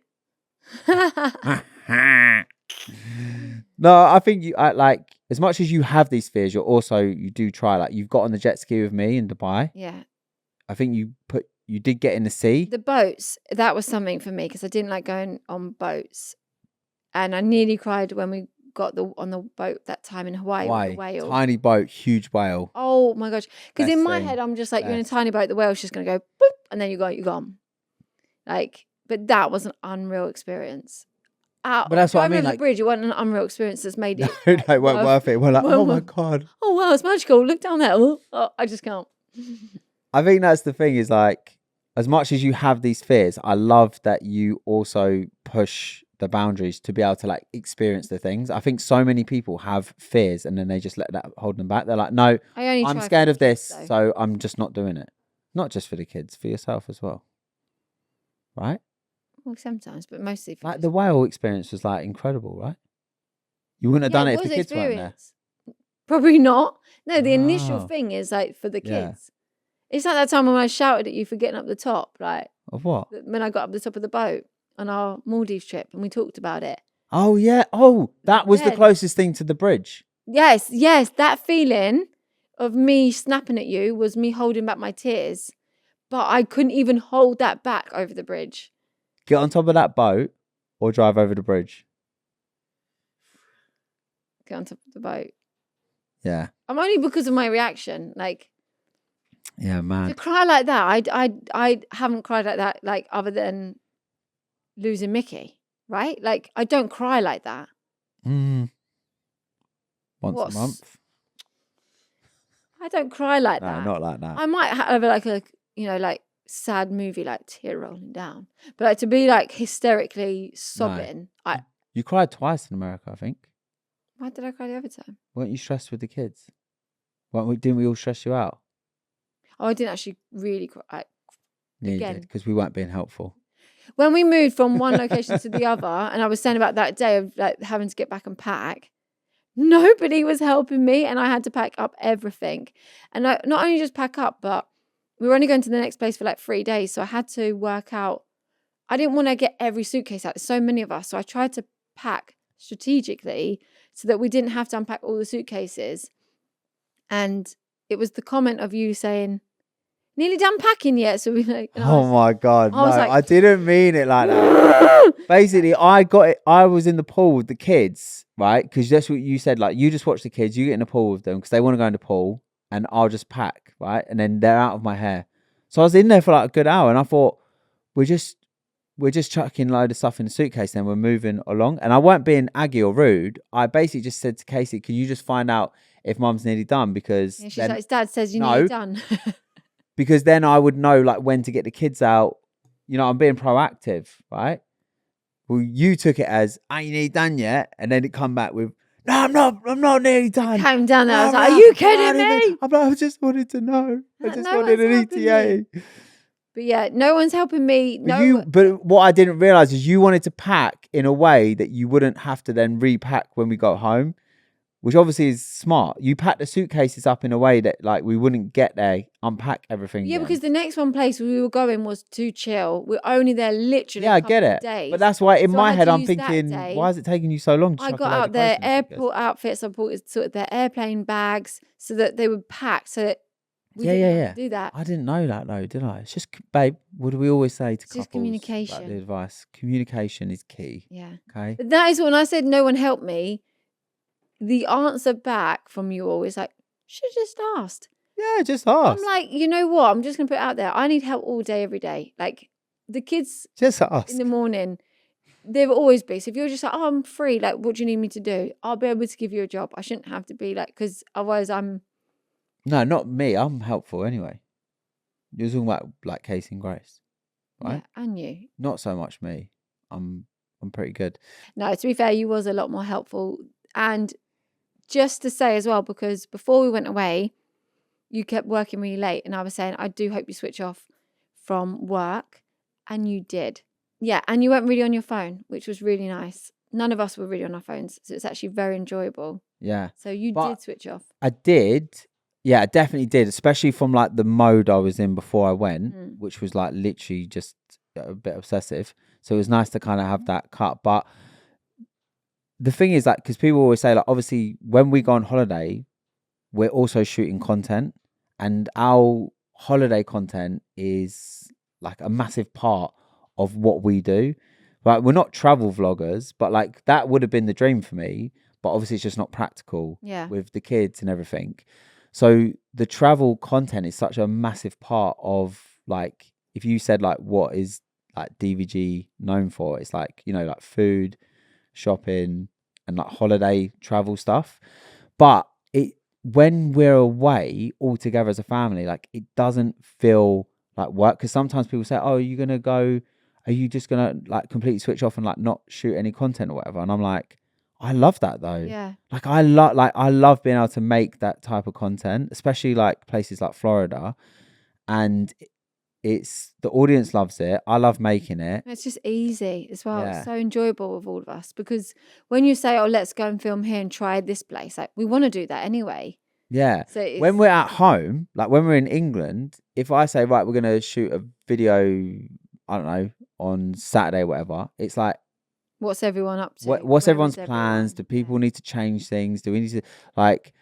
[SPEAKER 1] No, I think you like, as much as you have these fears, you do try. Like, you've got on the jet ski with me in Dubai.
[SPEAKER 2] Yeah.
[SPEAKER 1] I think you did get in the sea.
[SPEAKER 2] The boats, that was something for me because I didn't like going on boats. And I nearly cried when we got on the boat that time in Hawaii with the whale.
[SPEAKER 1] Tiny boat, huge whale.
[SPEAKER 2] Oh my gosh. Because in my head, I'm just like, you're in a tiny boat, the whale's just going to go boop, and then you're gone. Like, but that was an unreal experience.
[SPEAKER 1] But that's what I mean.
[SPEAKER 2] Like, the bridge, it wasn't an unreal experience that's made it.
[SPEAKER 1] No, it weren't worth it. We're like, oh my God.
[SPEAKER 2] Oh wow, it's magical. Look down there. Oh, I just can't.
[SPEAKER 1] I think that's the thing is like, as much as you have these fears, I love that you also push the boundaries to be able to like experience the things. I think so many people have fears and then they just let that hold them back. They're like, no, I'm scared of this, so I'm just not doing it. Not just for the kids, for yourself as well. Right?
[SPEAKER 2] Well, sometimes, but mostly for
[SPEAKER 1] like the whale experience was like incredible, right? You wouldn't have done it if the kids weren't there.
[SPEAKER 2] Probably not. No, the initial thing is like for the kids. Yeah. It's like that time when I shouted at you for getting up the top, like
[SPEAKER 1] of what?
[SPEAKER 2] When I got up the top of the boat on our Maldives trip and we talked about it.
[SPEAKER 1] Oh yeah. Oh, that was the closest thing to the bridge.
[SPEAKER 2] Yes. That feeling of me snapping at you was me holding back my tears, but I couldn't even hold that back over the bridge.
[SPEAKER 1] Get on top of that boat or drive over the bridge?
[SPEAKER 2] Get on top of the boat.
[SPEAKER 1] Yeah.
[SPEAKER 2] I'm only because of my reaction. Like,
[SPEAKER 1] yeah, man.
[SPEAKER 2] To cry like that, I haven't cried like that, like other than losing Mickey, right? Like, I don't cry like that.
[SPEAKER 1] Once a month.
[SPEAKER 2] I don't cry like that.
[SPEAKER 1] No, not like that.
[SPEAKER 2] I might have like a, like sad movie, like tear rolling down, but like to be like hysterically sobbing. No.
[SPEAKER 1] You cried twice in America, I think.
[SPEAKER 2] Why did I cry the other time?
[SPEAKER 1] Weren't you stressed with the kids? Didn't we all stress you out?
[SPEAKER 2] Oh, I didn't actually really cry.
[SPEAKER 1] Again, because we weren't being helpful.
[SPEAKER 2] When we moved from one location to the other, and I was saying about that day of like having to get back and pack, nobody was helping me, and I had to pack up everything. And I not only just pack up, but we were only going to the next place for like 3 days, so I had to work out. I didn't want to get every suitcase out. There's so many of us, so I tried to pack strategically so that we didn't have to unpack all the suitcases. And it was the comment of you saying, "Nearly done packing yet?" So we like,
[SPEAKER 1] oh my God, no, I didn't mean it like that. Basically, I was in the pool with the kids, right? Because that's what you said. Like, you just watch the kids, you get in the pool with them because they want to go in the pool, and I'll just pack, right? And then they're out of my hair. So I was in there for like a good hour, and I thought, we're just chucking a load of stuff in the suitcase, and we're moving along. And I weren't being aggy or rude. I basically just said to Casey, "Can you just find out if Mum's nearly done?" Because
[SPEAKER 2] she's like, "His dad says you're nearly done."
[SPEAKER 1] Because then I would know like when to get the kids out. I'm being proactive, right? Well, you took it as, "Ain't nearly done yet," and then it come back with, "No, I'm not nearly done."
[SPEAKER 2] Came down there, I was like, "Are you kidding me?"
[SPEAKER 1] I'm like, "I just wanted to know. I just wanted an ETA."
[SPEAKER 2] But yeah, no one's helping me.
[SPEAKER 1] But what I didn't realize is you wanted to pack in a way that you wouldn't have to then repack when we got home, which obviously is smart. You packed the suitcases up in a way that like we wouldn't get there, unpack everything.
[SPEAKER 2] Yeah,
[SPEAKER 1] again.
[SPEAKER 2] because the next place we were going was to chill. We're only there literally.
[SPEAKER 1] Yeah, I get it.
[SPEAKER 2] Days.
[SPEAKER 1] But that's why in my head I'm thinking, why is it taking you so long?
[SPEAKER 2] I got out their airport outfits. I bought sort of their airplane bags so that they were packed. So that we didn't have to do that.
[SPEAKER 1] I didn't know that though, did I? It's just, babe. What do we always say to couples?
[SPEAKER 2] Just communication.
[SPEAKER 1] Like the advice. Communication is key.
[SPEAKER 2] Yeah.
[SPEAKER 1] Okay.
[SPEAKER 2] But that is when I said no one helped me. The answer back from you all is like, should have just asked.
[SPEAKER 1] Yeah, just ask.
[SPEAKER 2] I'm like, you know what? I'm just going to put it out there. I need help all day, every day. Like the kids
[SPEAKER 1] just ask.
[SPEAKER 2] In the morning, there will always be. So if you're just like, "Oh, I'm free. Like, what do you need me to do?" I'll be able to give you a job. I shouldn't have to be like, because otherwise I'm.
[SPEAKER 1] No, not me. I'm helpful anyway. You're talking about like Casey and Grace, right?
[SPEAKER 2] Yeah, and you.
[SPEAKER 1] Not so much me. I'm pretty good.
[SPEAKER 2] No, to be fair, you was a lot more helpful. And just to say as well, because before we went away, you kept working really late, and I was saying, I do hope you switch off from work, and you did. Yeah, and you weren't really on your phone, which was really nice. None of us were really on our phones, so it's actually very enjoyable.
[SPEAKER 1] Yeah.
[SPEAKER 2] So you did switch off.
[SPEAKER 1] I did. Yeah, I definitely did, especially from like the mode I was in before I went, which was like literally just a bit obsessive. So it was nice to kind of have that cut. But the thing is, like, because people always say, like, obviously, when we go on holiday, we're also shooting content, and our holiday content is like a massive part of what we do. Like, we're not travel vloggers, but like that would have been the dream for me. But obviously, it's just not practical with the kids and everything. So the travel content is such a massive part of, like, if you said like what is like DVG known for, it's like, you know, like food, shopping, and like holiday travel stuff. But when we're away all together as a family, like, it doesn't feel like work. Because sometimes people say, oh, are you just gonna like completely switch off and like not shoot any content or whatever? And I'm like, I love that though.
[SPEAKER 2] Yeah.
[SPEAKER 1] Like I love being able to make that type of content, especially like places like Florida. And it's the audience loves it. I love making it.
[SPEAKER 2] It's just easy as well.
[SPEAKER 1] Yeah.
[SPEAKER 2] It's so enjoyable with all of us, because when you say, oh, let's go and film here and try this place, like, we want to do that anyway.
[SPEAKER 1] Yeah.
[SPEAKER 2] So
[SPEAKER 1] when we're at home, like when we're in England, if I say, right, we're going to shoot a video, I don't know, on Saturday or whatever, it's like,
[SPEAKER 2] what's everyone up to?
[SPEAKER 1] What's everyone's plans? Do people need to change things? Do we need to, like,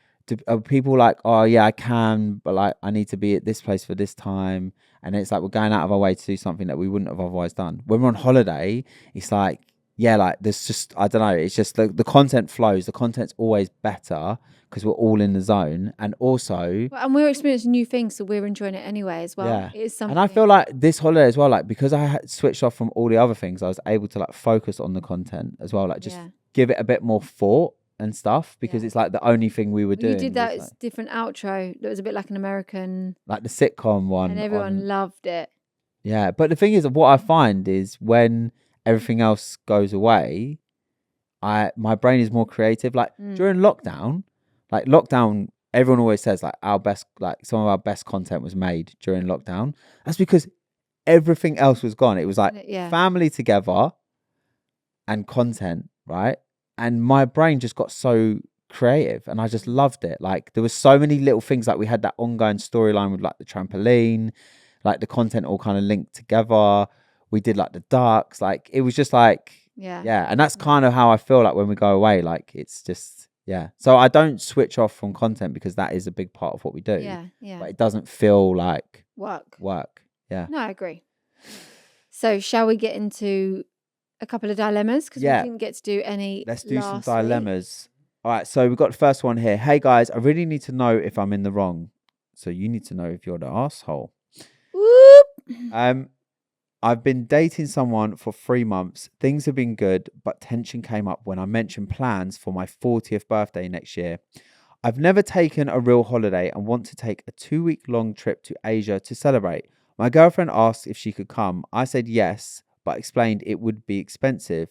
[SPEAKER 1] are people like, oh yeah, I can, but like I need to be at this place for this time? And it's like we're going out of our way to do something that we wouldn't have otherwise done. When we're on holiday, it's like, yeah, like there's just, I don't know, it's just the content flows. The content's always better because we're all in the zone. And also,
[SPEAKER 2] and we're experiencing new things, so we're enjoying it anyway as well.
[SPEAKER 1] Yeah.
[SPEAKER 2] It is something.
[SPEAKER 1] And I feel like this holiday as well, like, because I had switched off from all the other things, I was able to like focus on the content as well, like just give it a bit more thought and stuff, because it's like the only thing we were doing.
[SPEAKER 2] You did that different outro that was a bit like an American,
[SPEAKER 1] like the sitcom one,
[SPEAKER 2] and everyone loved it.
[SPEAKER 1] Yeah, but the thing is, what I find is when everything else goes away, my brain is more creative. Like during lockdown, everyone always says like some of our best content was made during lockdown. That's because everything else was gone. It was like family together and content, right? And my brain just got so creative and I just loved it. Like there was so many little things, like we had that ongoing storyline with like the trampoline, like the content all kind of linked together. We did like the ducks, like it was just like, yeah. And that's kind of how I feel like when we go away, like it's just, yeah. So I don't switch off from content because that is a big part of what we do.
[SPEAKER 2] Yeah.
[SPEAKER 1] But it doesn't feel like
[SPEAKER 2] work.
[SPEAKER 1] Yeah.
[SPEAKER 2] No, I agree. So shall we get into a couple of dilemmas? Because we didn't get to do any.
[SPEAKER 1] Let's do some dilemmas. All right. So we've got the first one here. Hey guys, I really need to know if I'm in the wrong. So you need to know if you're the asshole.
[SPEAKER 2] Whoop.
[SPEAKER 1] I've been dating someone for 3 months. Things have been good, but tension came up when I mentioned plans for my 40th birthday next year. I've never taken a real holiday and want to take a 2-week-long trip to Asia to celebrate. My girlfriend asked if she could come. I said yes, but explained it would be expensive.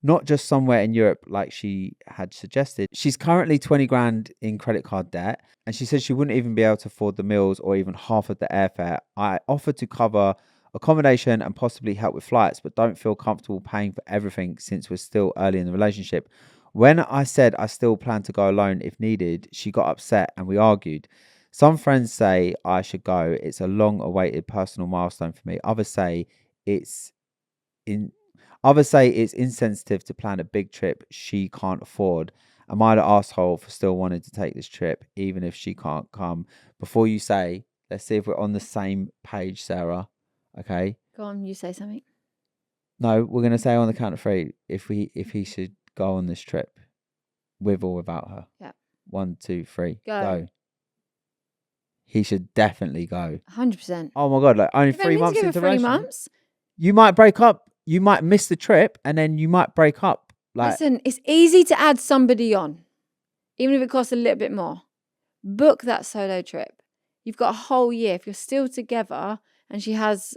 [SPEAKER 1] Not just somewhere in Europe like she had suggested. She's currently 20 grand in credit card debt, and she said she wouldn't even be able to afford the meals or even half of the airfare. I offered to cover accommodation and possibly help with flights, but don't feel comfortable paying for everything since we're still early in the relationship. When I said I still plan to go alone if needed, she got upset and we argued. Some friends say I should go. It's a long-awaited personal milestone for me. Others say it's insensitive to plan a big trip she can't afford. Am I the asshole for still wanting to take this trip, even if she can't come? Before you say, let's see if we're on the same page, Sarah. Okay.
[SPEAKER 2] Go on, you say something.
[SPEAKER 1] No, we're gonna say on the count of 3 if he should go on this trip, with or without her.
[SPEAKER 2] Yeah.
[SPEAKER 1] 1, 2, 3.
[SPEAKER 2] Go.
[SPEAKER 1] He should definitely go.
[SPEAKER 2] 100%.
[SPEAKER 1] Oh my god! Like only 3 months into
[SPEAKER 2] 3 months.
[SPEAKER 1] You might break up. You might miss the trip, and then you might break up. Like,
[SPEAKER 2] listen, it's easy to add somebody on, even if it costs a little bit more. Book that solo trip. you've got a whole year. If you're still together and she has,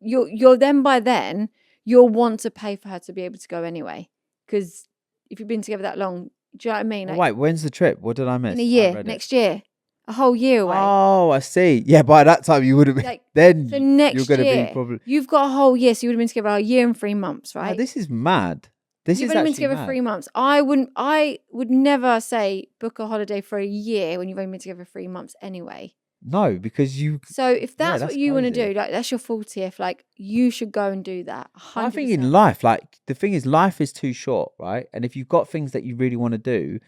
[SPEAKER 2] you're then by then, you'll want to pay for her to be able to go anyway. Because if you've been together that long, do you know what I mean?
[SPEAKER 1] Wait, when's the trip? What did I miss?
[SPEAKER 2] In a year, next year. A whole year away.
[SPEAKER 1] Oh, I see. Yeah, by that time you would have been. Then
[SPEAKER 2] so next
[SPEAKER 1] you're going to
[SPEAKER 2] year,
[SPEAKER 1] be probably.
[SPEAKER 2] You've got a whole year, so you would have been together a year and 3 months, right?
[SPEAKER 1] Oh, this is mad.
[SPEAKER 2] You've only been together 3 months. I would never say book a holiday for a year when you've only been together 3 months anyway.
[SPEAKER 1] No, because you.
[SPEAKER 2] So if that's what you want to do, like that's your 40th, like you should go and do that. 100%.
[SPEAKER 1] I think in life, like the thing is, life is too short, right? And if you've got things that you really want to do,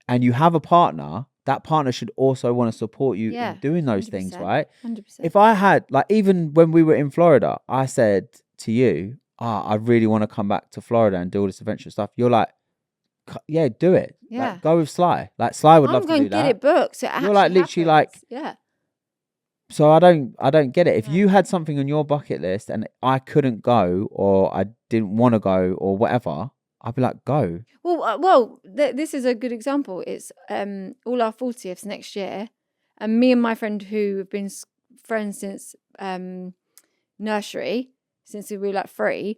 [SPEAKER 1] and you have a partner, that partner should also want to support you in doing those 100%, things, right?
[SPEAKER 2] 100%.
[SPEAKER 1] If I had, like, even when we were in Florida, I said to you, I really want to come back to Florida and do all this adventure stuff. You're like, yeah, do it.
[SPEAKER 2] Yeah.
[SPEAKER 1] Like, go with Sly. Like, Sly would love to do that.
[SPEAKER 2] I'm going to get it booked. So
[SPEAKER 1] you're like literally like,
[SPEAKER 2] yeah.
[SPEAKER 1] So I don't get it. If you had something on your bucket list and I couldn't go or I didn't want to go or whatever, I'd be like, go.
[SPEAKER 2] Well, this is a good example. It's all our 40ths next year, and me and my friend who have been friends since nursery, since we were like 3,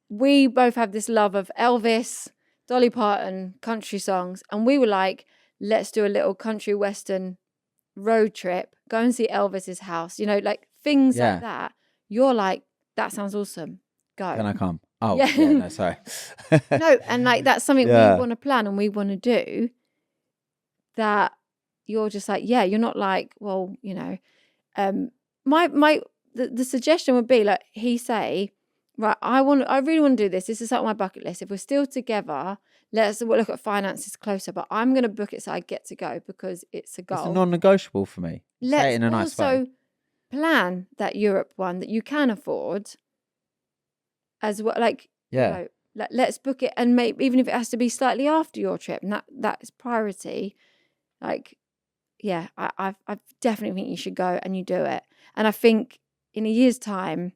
[SPEAKER 2] we both have this love of Elvis, Dolly Parton, country songs, and we were like, let's do a little country western road trip, go and see Elvis's house, you know, like things like that. You're like, that sounds awesome. Go.
[SPEAKER 1] Can I come? Oh, yeah, no, sorry.
[SPEAKER 2] No, and like that's something we want to plan and we want to do. That you're just like, yeah, you're not like, well, you know, the suggestion would be like he say, right, I really want to do this. This is on my bucket list. If we're still together, let's look at finances closer. But I'm going to book it so I get to go because it's a goal.
[SPEAKER 1] It's a non-negotiable for me.
[SPEAKER 2] Let's
[SPEAKER 1] say it in a nice way.
[SPEAKER 2] Also plan that Europe one that you can afford. As well, like, you know, let's book it, and maybe even if it has to be slightly after your trip, and that is priority. Like, yeah, I definitely think you should go and you do it. And I think in a year's time.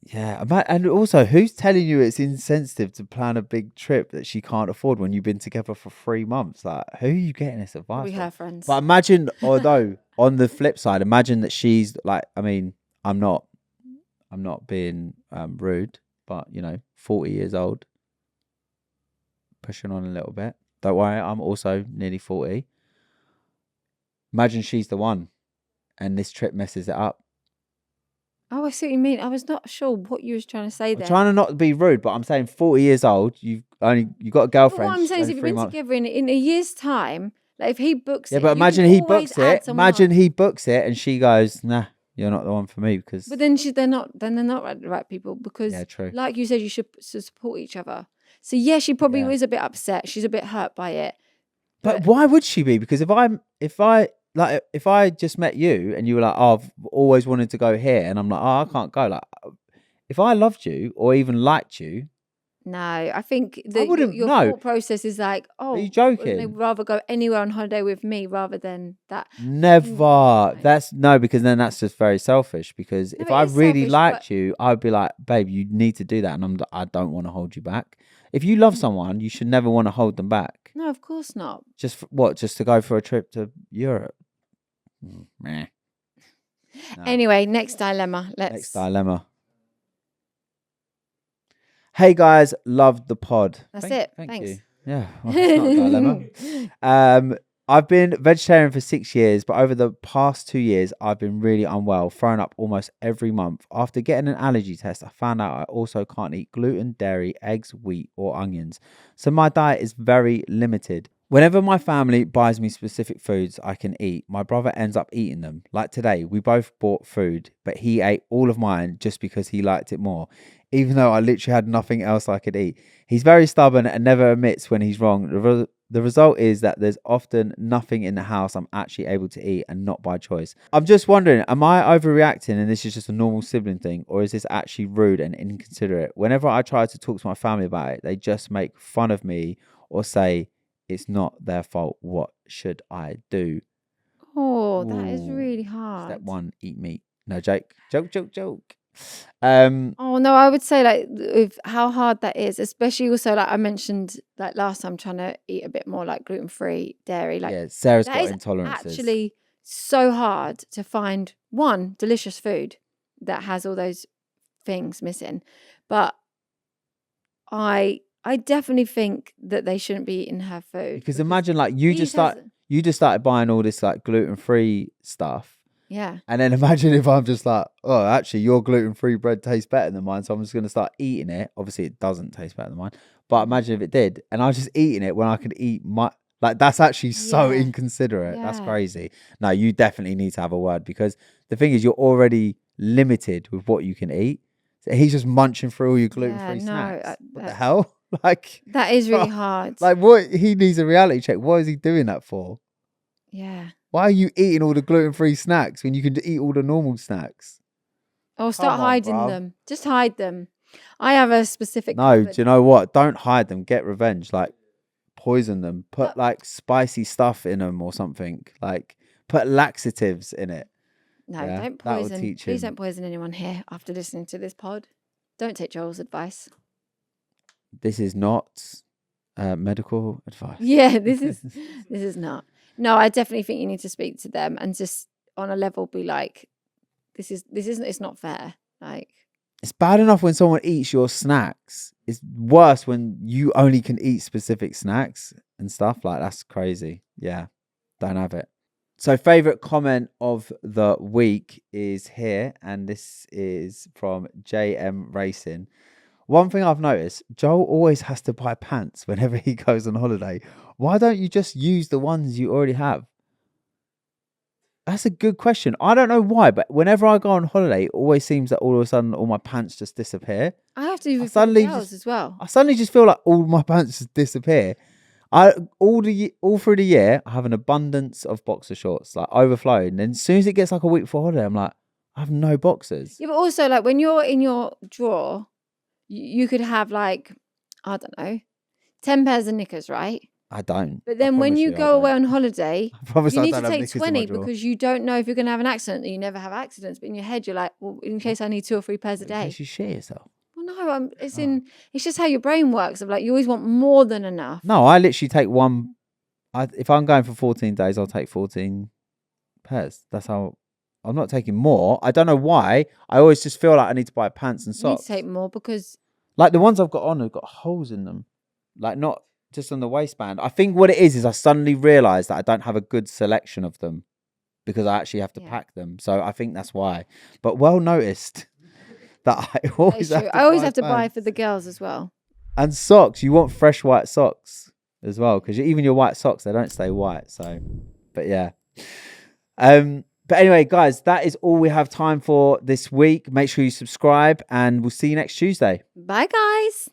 [SPEAKER 1] Yeah, and also, who's telling you it's insensitive to plan a big trip that she can't afford when you've been together for 3 months? Like, who are you getting this advice from?
[SPEAKER 2] We her friends.
[SPEAKER 1] But imagine, although on the flip side, imagine that she's like, I mean, I'm not being rude, but, you know, 40 years old, pushing on a little bit. Don't worry, I'm also nearly 40. Imagine she's the one and this trip messes it up.
[SPEAKER 2] Oh, I see what you mean. I was not sure what you was trying to say there.
[SPEAKER 1] I'm trying to not be rude, but I'm saying 40 years old, you've got a girlfriend.
[SPEAKER 2] But what I'm saying is if you've been together in a year's time, like if he books it.
[SPEAKER 1] Yeah, but imagine he books it. Imagine he books it and she goes, nah, you're not the one for me because.
[SPEAKER 2] But then they're not the right people because,
[SPEAKER 1] true.
[SPEAKER 2] Like you said, you should support each other. So yeah, she probably is a bit upset. She's a bit hurt by it.
[SPEAKER 1] But why would she be? Because if I just met you and you were like, oh, I've always wanted to go here, and I'm like, oh, I can't go. Like, if I loved you or even liked you.
[SPEAKER 2] No, I think your thought process is like, oh,
[SPEAKER 1] are you joking?
[SPEAKER 2] They'd rather go anywhere on holiday with me rather than that.
[SPEAKER 1] Never. Because then that's just very selfish. Because if I really liked you, I'd be like, babe, you need to do that. And I don't want to hold you back. If you love someone, you should never want to hold them back.
[SPEAKER 2] No, of course not.
[SPEAKER 1] Just to go for a trip to Europe? Meh. No.
[SPEAKER 2] Anyway, next dilemma.
[SPEAKER 1] Next dilemma. Hey guys, loved the pod.
[SPEAKER 2] Thanks.
[SPEAKER 1] You. Yeah, well, it's not a dilemma. I've been vegetarian for 6 years, but over the past 2 years, I've been really unwell, throwing up almost every month. After getting an allergy test, I found out I also can't eat gluten, dairy, eggs, wheat, or onions. So my diet is very limited. Whenever my family buys me specific foods I can eat, my brother ends up eating them. Like today, we both bought food, but he ate all of mine just because he liked it more, even though I literally had nothing else I could eat. He's very stubborn and never admits when he's wrong. The result is that there's often nothing in the house I'm actually able to eat, and not by choice. I'm just wondering, am I overreacting and this is just a normal sibling thing, or is this actually rude and inconsiderate? Whenever I try to talk to my family about it, they just make fun of me or say it's not their fault. What should I do?
[SPEAKER 2] Oh, that is really hard.
[SPEAKER 1] Step 1, eat meat. No, joke.
[SPEAKER 2] Oh no, I would say like with how hard that is, especially also like I mentioned like last time, trying to eat a bit more like gluten-free, dairy. Like
[SPEAKER 1] yeah, Sarah's got
[SPEAKER 2] is
[SPEAKER 1] intolerances.
[SPEAKER 2] Actually so hard to find one delicious food that has all those things missing. But I definitely think that they shouldn't be eating her food.
[SPEAKER 1] Because imagine like you just started buying all this like gluten-free stuff.
[SPEAKER 2] Yeah.
[SPEAKER 1] And then imagine if I'm just like, oh, actually your gluten-free bread tastes better than mine, so I'm just going to start eating it. Obviously it doesn't taste better than mine, but imagine if it did, and I was just eating it when I could eat my, like, that's actually so inconsiderate. That's crazy. No, you definitely need to have a word, because the thing is, you're already limited with what you can eat. So he's just munching through all your gluten-free snacks. What the hell? Like,
[SPEAKER 2] that is really hard.
[SPEAKER 1] Like, what? He needs a reality check. What is he doing that for?
[SPEAKER 2] Yeah.
[SPEAKER 1] Why are you eating all the gluten-free snacks when you can eat all the normal snacks?
[SPEAKER 2] Or start hiding them. Just hide them. I have a specific.
[SPEAKER 1] No, do you know what? Don't hide them. Get revenge. Like, poison them. Put like spicy stuff in them or something. Like, put laxatives in it.
[SPEAKER 2] No, don't poison. Please don't poison anyone here after listening to this pod. Don't take Joel's advice.
[SPEAKER 1] This is not medical advice.
[SPEAKER 2] Yeah, this is not. No, I definitely think you need to speak to them and just on a level be like, it's not fair. Like,
[SPEAKER 1] it's bad enough when someone eats your snacks. It's worse when you only can eat specific snacks and stuff. Like, that's crazy. Yeah, don't have it. So, favorite comment of the week is here, and this is from JM Racing. One thing I've noticed, Joel always has to buy pants whenever he goes on holiday. Why don't you just use the ones you already have? That's a good question. I don't know why, but whenever I go on holiday, it always seems that all of a sudden all my pants just disappear.
[SPEAKER 2] I have to do with girls as well.
[SPEAKER 1] I suddenly just feel like all my pants just disappear. All through the year, I have an abundance of boxer shorts, like overflowing. And as soon as it gets like a week before holiday, I'm like, I have no boxers.
[SPEAKER 2] Yeah, but also like when you're in your drawer, you could have like, I don't know, 10 pairs of knickers, right?
[SPEAKER 1] I don't.
[SPEAKER 2] But then when you go away on holiday, you need to take 20
[SPEAKER 1] because
[SPEAKER 2] because you don't know if you're going to have an accident. You never have accidents, but in your head, you're like, well, in case I need 2 or 3 pairs a day.
[SPEAKER 1] In case you shit yourself.
[SPEAKER 2] Well, no, it's just how your brain works. Of like, you always want more than enough.
[SPEAKER 1] No, I literally take one. If I'm going for 14 days, I'll take 14 pairs. That's how. I'm not taking more. I don't know why. I always just feel like I need to buy pants and socks.
[SPEAKER 2] You need to take more because...
[SPEAKER 1] Like the ones I've got on have got holes in them. Like not just on the waistband. I think what it is I suddenly realise that I don't have a good selection of them because I actually have to pack them. So I think that's why. But well noticed that I always have to
[SPEAKER 2] buy for the girls as well.
[SPEAKER 1] And socks. You want fresh white socks as well because even your white socks, they don't stay white. So, but yeah. But anyway, guys, that is all we have time for this week. Make sure you subscribe and we'll see you next Tuesday.
[SPEAKER 2] Bye, guys.